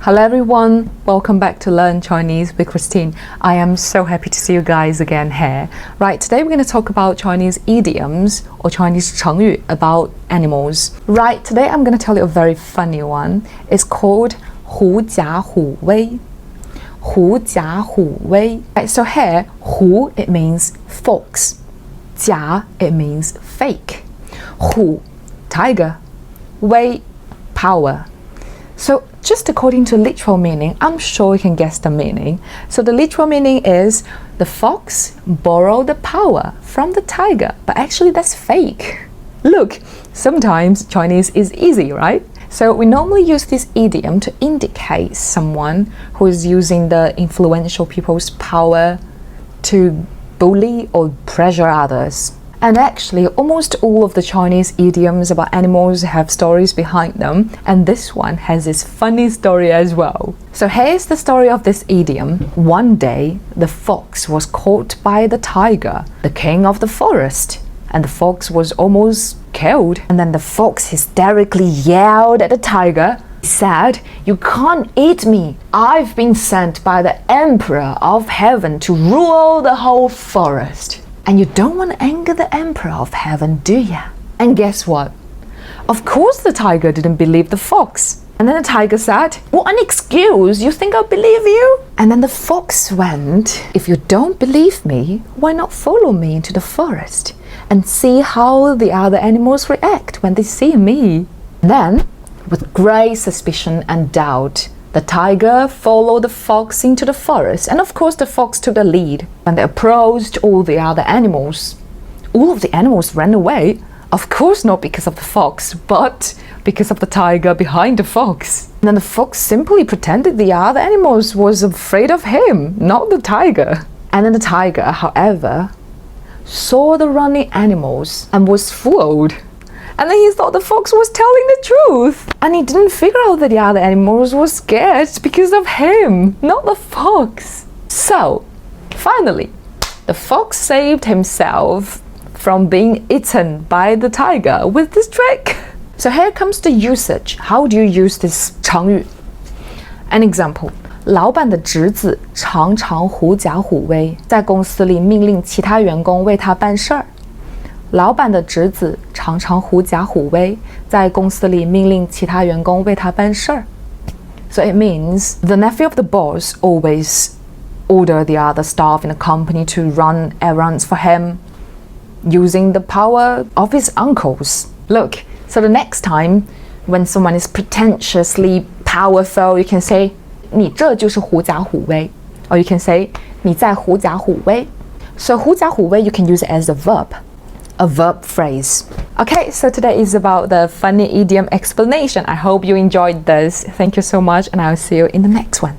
Hello everyone, welcome back to Learn Chinese with Christine. I am so happy to see you guys again here. Right, today we're going to talk about Chinese idioms or Chinese 成语 about animals. Right, today I'm going to tell you a very funny one. It's called 狐假虎威. 狐假虎威. Right, so here, 狐 it means fox. 假 it means fake. 虎 tiger. 威 power. So just according to literal meaning, I'm sure you can guess the meaning. So the literal meaning is the fox borrowed the power from the tiger, but actually that's fake. Look, sometimes Chinese is easy, right? So we normally use this idiom to indicate someone who is using the influential people's power to bully or pressure others. And actually, almost all of the Chinese idioms about animals have stories behind them, and this one has this funny story as well. So here's the story of this idiom. One day, the fox was caught by the tiger, the king of the forest, and the fox was almost killed. And then the fox hysterically yelled at the tiger. He said, "You can't eat me. I've been sent by the emperor of heaven to rule the whole forest." And you don't want to anger the emperor of heaven, do ya? And guess what? Of course the tiger didn't believe the fox. And then the tiger said, "What an excuse, you think I'll believe you?" And then the fox went, "If you don't believe me, why not follow me into the forest and see how the other animals react when they see me?" Then, with great suspicion and doubt, the tiger followed the fox into the forest, and of course the fox took the lead. When they approached all the other animals, all of the animals ran away. Of course not because of the fox, but because of the tiger behind the fox. And then the fox simply pretended the other animals was afraid of him, not the tiger. And then the tiger, however, saw the running animals and was fooled. And then he thought the fox was telling the truth. And he didn't figure out that the other animals were scared because of him, not the fox. So, finally, the fox saved himself from being eaten by the tiger with this trick. So here comes the usage. How do you use this 成语? An example. 老板的侄子常常狐假虎威，在公司里命令其他员工为他办事儿。老板的侄子常常狐假虎威，在公司里命令其他员工为他办事儿。So it means the nephew of the boss always order the other staff in the company to run errands for him, using the power of his uncles. Look, so the next time when someone is pretentiously powerful, you can say, 你这就是狐假虎威. Or you can say, 你在狐假虎威. So 狐假虎威, you can use it as a verb phrase. Okay, so today is about the funny idiom explanation. I hope you enjoyed this. Thank you so much, and I'll see you in the next one.